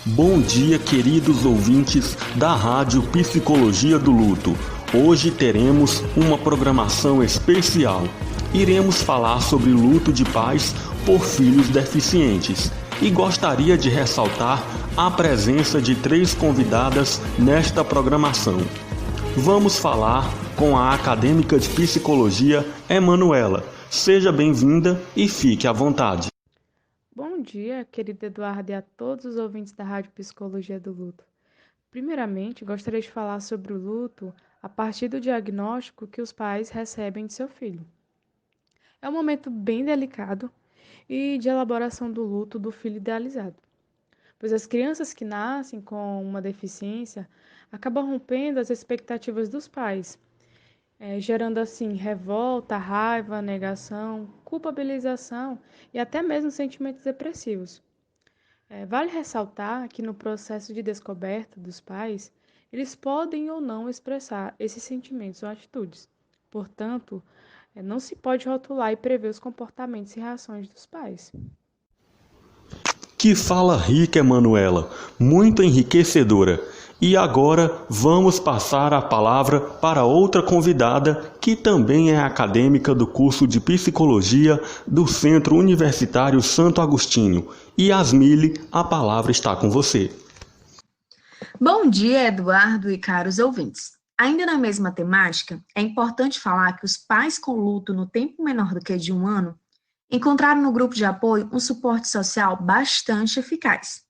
Bom dia, queridos ouvintes da Rádio Psicologia do Luto. Hoje teremos uma programação especial. Iremos falar sobre luto de pais por filhos deficientes e gostaria de ressaltar a presença de 3 convidadas nesta programação. Vamos falar com a acadêmica de psicologia Emanuela. Seja bem-vinda e fique à vontade. Bom dia, querido Eduardo, e a todos os ouvintes da Rádio Psicologia do Luto. Primeiramente, gostaria de falar sobre o luto a partir do diagnóstico que os pais recebem de seu filho. É um momento bem delicado e de elaboração do luto do filho idealizado, pois as crianças que nascem com uma deficiência acabam rompendo as expectativas dos pais, gerando assim revolta, raiva, negação, culpabilização e até mesmo sentimentos depressivos. Vale ressaltar que no processo de descoberta dos pais, eles podem ou não expressar esses sentimentos ou atitudes. Portanto, não se pode rotular e prever os comportamentos e reações dos pais. Que fala rica, Emanuela, muito enriquecedora. E agora vamos passar a palavra para outra convidada que também é acadêmica do curso de Psicologia do Centro Universitário Santo Agostinho. Yasmile, a palavra está com você. Bom dia, Eduardo e caros ouvintes. Ainda na mesma temática, é importante falar que os pais com luto no tempo menor do que de 1 ano encontraram no grupo de apoio um suporte social bastante eficaz.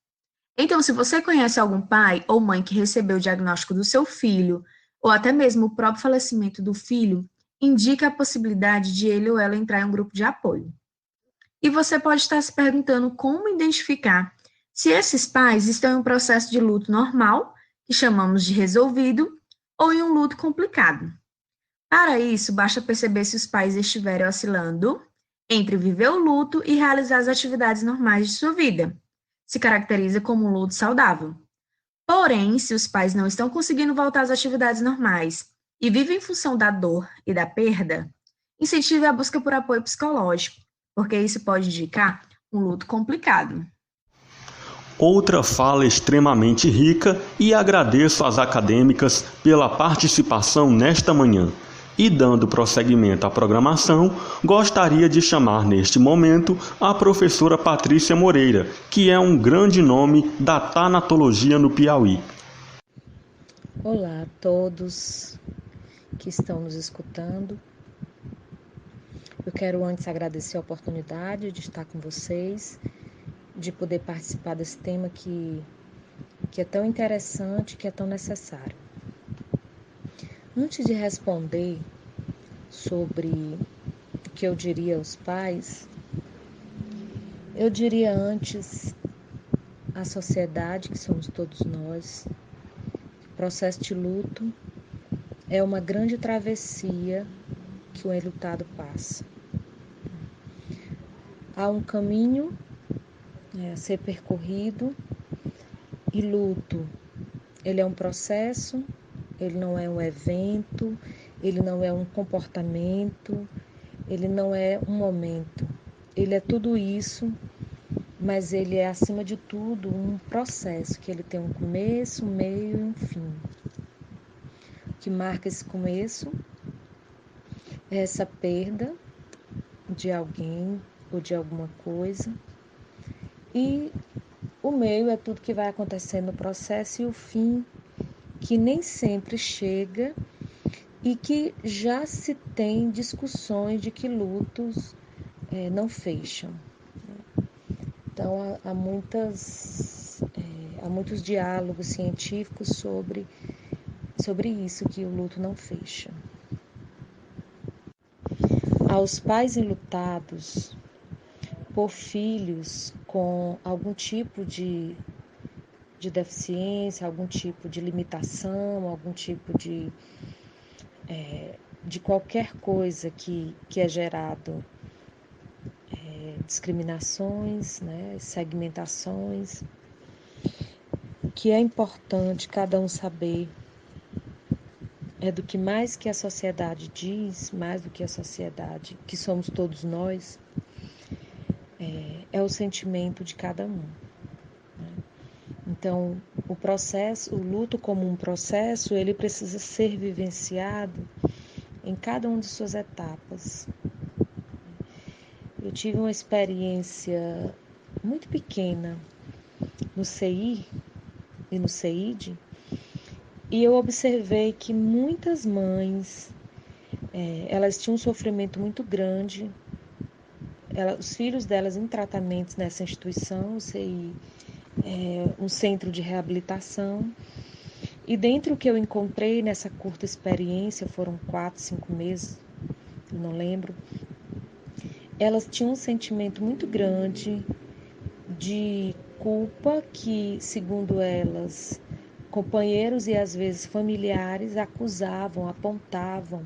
Então, se você conhece algum pai ou mãe que recebeu o diagnóstico do seu filho, ou até mesmo o próprio falecimento do filho, indique a possibilidade de ele ou ela entrar em um grupo de apoio. E você pode estar se perguntando como identificar se esses pais estão em um processo de luto normal, que chamamos de resolvido, ou em um luto complicado. Para isso, basta perceber se os pais estiverem oscilando entre viver o luto e realizar as atividades normais de sua vida. Se caracteriza como um luto saudável. Porém, se os pais não estão conseguindo voltar às atividades normais e vivem em função da dor e da perda, incentive a busca por apoio psicológico, porque isso pode indicar um luto complicado. Outra fala extremamente rica e agradeço às acadêmicas pela participação nesta manhã. E dando prosseguimento à programação, gostaria de chamar neste momento a professora Patrícia Moreira, que é um grande nome da tanatologia no Piauí. Olá a todos que estão nos escutando. Eu quero antes agradecer a oportunidade de estar com vocês, de poder participar desse tema que é tão interessante, que é tão necessário. Antes de responder sobre o que eu diria aos pais, eu diria antes à sociedade, que somos todos nós. O processo de luto é uma grande travessia que o enlutado passa. Há um caminho a ser percorrido e luto, ele é um processo, ele não é um evento, ele não é um comportamento, ele não é um momento. Ele é tudo isso, mas ele é, acima de tudo, um processo, que ele tem um começo, um meio e um fim. O que marca esse começo é essa perda de alguém ou de alguma coisa, e o meio é tudo que vai acontecer no processo, e o fim, que nem sempre chega e que já se tem discussões de que lutos não fecham. Então, há muitos diálogos científicos sobre isso, que o luto não fecha. Aos pais enlutados por filhos com algum tipo de deficiência, algum tipo de limitação, algum tipo de qualquer coisa que é gerado discriminações, segmentações, que é importante cada um saber do que mais que a sociedade diz, mais do que a sociedade, que somos todos nós, é o sentimento de cada um. Então, o luto como um processo, ele precisa ser vivenciado em cada uma de suas etapas. Eu tive uma experiência muito pequena no CI e no CID, e eu observei que muitas mães, elas tinham um sofrimento muito grande, os filhos delas em tratamentos nessa instituição, o CI um centro de reabilitação, e dentro do que eu encontrei nessa curta experiência, foram 4, 5 meses, eu não lembro, elas tinham um sentimento muito grande de culpa que, segundo elas, companheiros e às vezes familiares acusavam, apontavam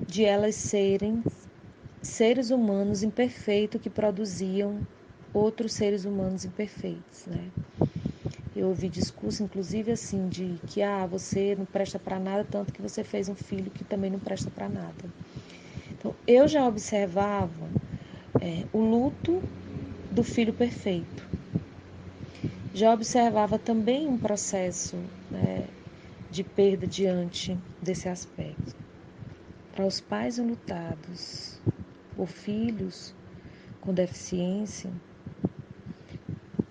de elas serem seres humanos imperfeitos que produziam outros seres humanos imperfeitos, né? Eu ouvi discurso, inclusive, assim, de que você não presta para nada, tanto que você fez um filho que também não presta para nada. Então, eu já observava o luto do filho perfeito. Já observava também um processo, né, de perda diante desse aspecto. Para os pais enlutados por filhos com deficiência,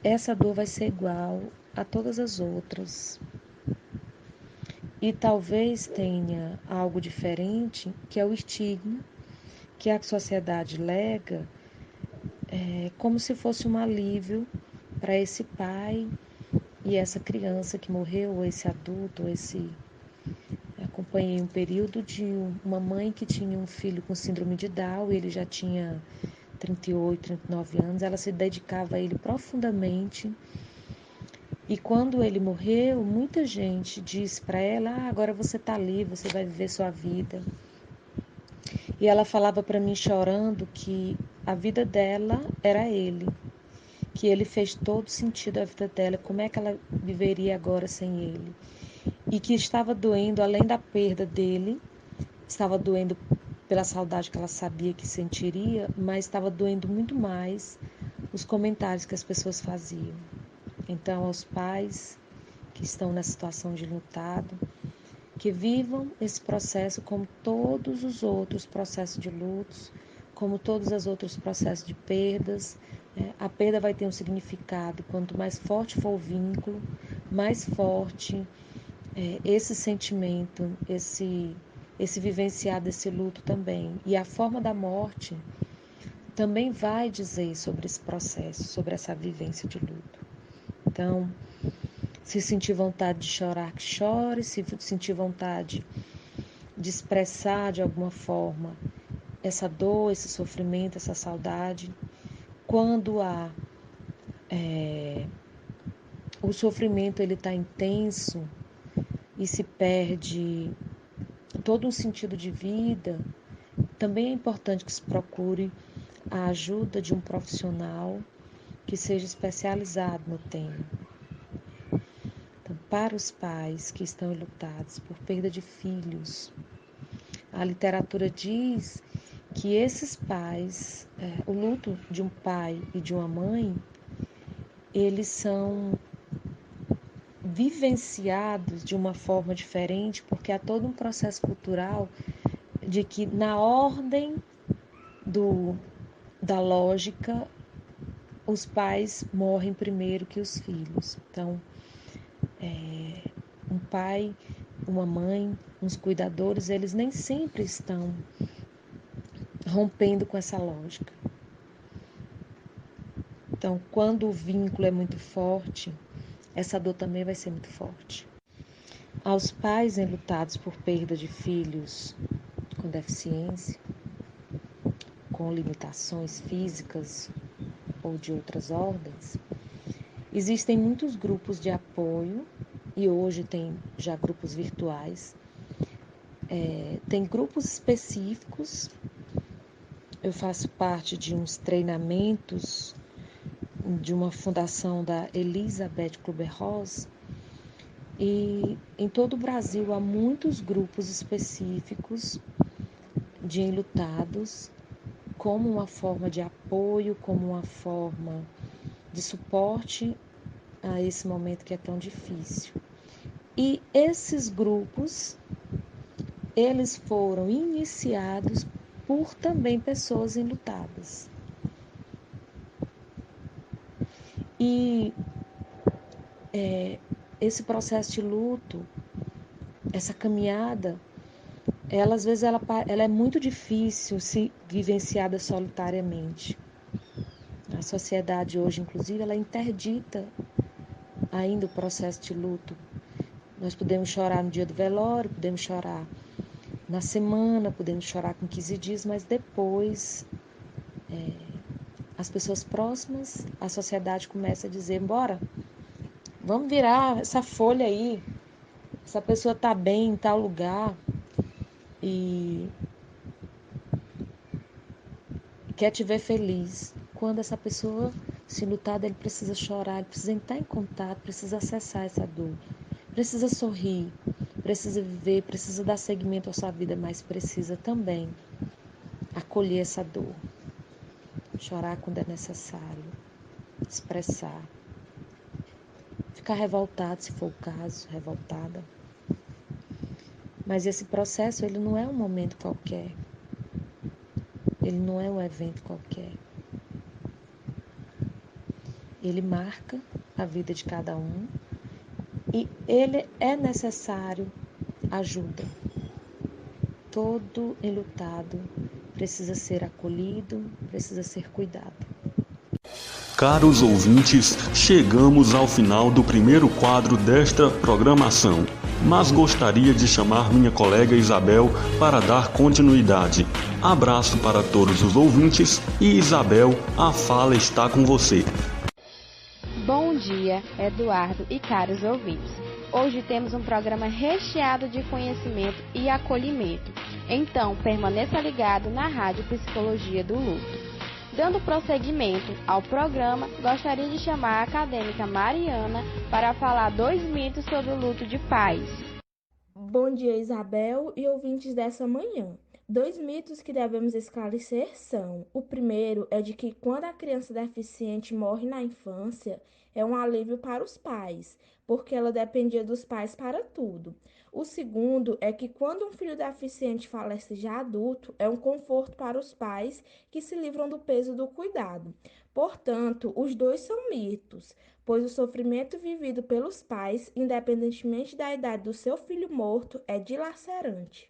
essa dor vai ser igual a todas as outras. E talvez tenha algo diferente, que é o estigma que a sociedade lega, como se fosse um alívio para esse pai e essa criança que morreu, ou esse adulto, ou esse... Acompanhei um período de uma mãe que tinha um filho com síndrome de Down, ele já tinha 38, 39 anos, ela se dedicava a ele profundamente. E quando ele morreu, muita gente disse para ela, agora você está livre, você vai viver sua vida. E ela falava para mim chorando que a vida dela era ele, que ele fez todo sentido a vida dela, como é que ela viveria agora sem ele. E que estava doendo, além da perda dele, estava doendo pela saudade que ela sabia que sentiria, mas estava doendo muito mais os comentários que as pessoas faziam. Então, aos pais que estão na situação de enlutado, que vivam esse processo como todos os outros processos de lutos, como todos os outros processos de perdas. A perda vai ter um significado, quanto mais forte for o vínculo, mais forte esse sentimento, esse vivenciar desse luto também. E a forma da morte também vai dizer sobre esse processo, sobre essa vivência de luto. Então, se sentir vontade de chorar, que chore, se sentir vontade de expressar de alguma forma essa dor, esse sofrimento, essa saudade. Quando o sofrimento ele está intenso e se perde todo um sentido de vida, também é importante que se procure a ajuda de um profissional que seja especializado no tema. Então, para os pais que estão enlutados por perda de filhos, a literatura diz que esses pais, o luto de um pai e de uma mãe, eles são vivenciados de uma forma diferente, porque há todo um processo cultural de que na ordem da lógica, os pais morrem primeiro que os filhos. Então, um pai, uma mãe, uns cuidadores, eles nem sempre estão rompendo com essa lógica. Então, quando o vínculo é muito forte, essa dor também vai ser muito forte. Aos pais enlutados por perda de filhos com deficiência, com limitações físicas ou de outras ordens, existem muitos grupos de apoio e hoje tem já grupos virtuais. Tem grupos específicos. Eu faço parte de uns treinamentos de uma fundação da Elisabeth Kübler-Ross, e em todo o Brasil há muitos grupos específicos de enlutados, como uma forma de apoio, como uma forma de suporte a esse momento que é tão difícil. E esses grupos, eles foram iniciados por também pessoas enlutadas. E esse processo de luto, essa caminhada, às vezes ela é muito difícil se vivenciada solitariamente. A sociedade hoje, inclusive, ela interdita ainda o processo de luto. Nós podemos chorar no dia do velório, podemos chorar na semana, podemos chorar com 15 dias, mas depois as pessoas próximas, a sociedade começa a dizer, bora, vamos virar essa folha aí, essa pessoa está bem em tal lugar e quer te ver feliz. Quando essa pessoa se lutar, ele precisa chorar, ele precisa entrar em contato, precisa acessar essa dor, precisa sorrir, precisa viver, precisa dar seguimento à sua vida, mas precisa também acolher essa dor, chorar quando é necessário, expressar, ficar revoltado se for o caso, revoltada. Mas esse processo, ele não é um momento qualquer, ele não é um evento qualquer. Ele marca a vida de cada um e ele é necessário ajuda. Todo enlutado precisa ser acolhido, precisa ser cuidado. Caros ouvintes, chegamos ao final do primeiro quadro desta programação, mas gostaria de chamar minha colega Isabel para dar continuidade. Abraço para todos os ouvintes e Isabel, a fala está com você. Bom dia, Eduardo e caros ouvintes. Hoje temos um programa recheado de conhecimento e acolhimento. Então, permaneça ligado na Rádio Psicologia do Luto. Dando prosseguimento ao programa, gostaria de chamar a acadêmica Mariana para falar 2 mitos sobre o luto de pais. Bom dia, Isabel e ouvintes dessa manhã. 2 mitos que devemos esclarecer são: o primeiro é de que quando a criança deficiente morre na infância, é um alívio para os pais, porque ela dependia dos pais para tudo. O segundo é que quando um filho deficiente falece já adulto, é um conforto para os pais que se livram do peso do cuidado. Portanto, os 2 são mitos, pois o sofrimento vivido pelos pais, independentemente da idade do seu filho morto, é dilacerante.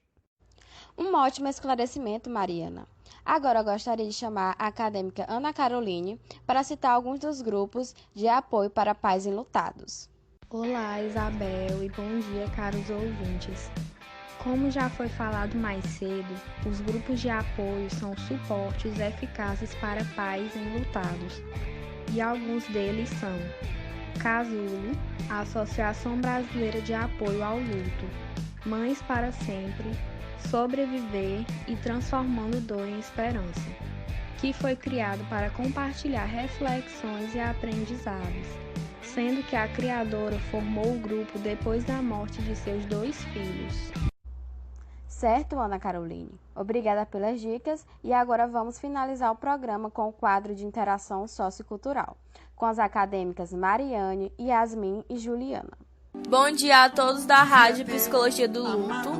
Um ótimo esclarecimento, Mariana. Agora eu gostaria de chamar a acadêmica Ana Caroline para citar alguns dos grupos de apoio para pais enlutados. Olá, Isabel, e bom dia, caros ouvintes. Como já foi falado mais cedo, os grupos de apoio são suportes eficazes para pais enlutados, e alguns deles são Casulo, a Associação Brasileira de Apoio ao Luto, Mães para Sempre, Sobreviver e Transformando Dor em Esperança, que foi criado para compartilhar reflexões e aprendizados, sendo que a criadora formou o grupo depois da morte de seus 2 filhos. Certo, Ana Caroline. Obrigada pelas dicas e agora vamos finalizar o programa com o quadro de interação sociocultural, com as acadêmicas Mariane, Yasmin e Juliana. Bom dia a todos da Rádio Psicologia do Luto.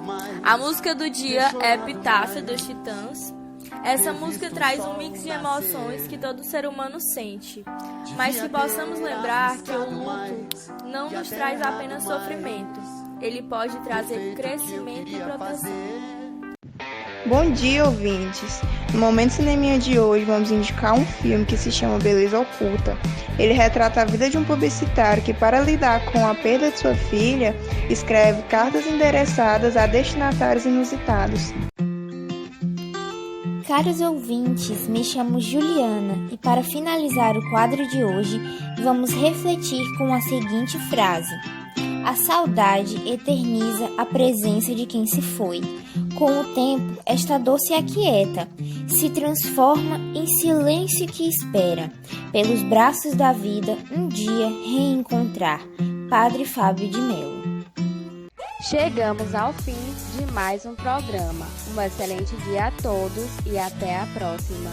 A música do dia é Epitáfio dos Titãs. Essa música traz um mix de emoções que todo ser humano sente, mas que possamos lembrar que o luto não nos traz apenas sofrimento, ele pode trazer crescimento e proteção. Bom dia, ouvintes! No Momento Cineminha de hoje vamos indicar um filme que se chama Beleza Oculta. Ele retrata a vida de um publicitário que, para lidar com a perda de sua filha, escreve cartas endereçadas a destinatários inusitados. Caros ouvintes, me chamo Juliana e para finalizar o quadro de hoje, vamos refletir com a seguinte frase: a saudade eterniza a presença de quem se foi. Com o tempo, esta dor se aquieta, se transforma em silêncio que espera, pelos braços da vida, um dia reencontrar. Padre Fábio de Mello. Chegamos ao fim de mais um programa. Um excelente dia a todos e até a próxima.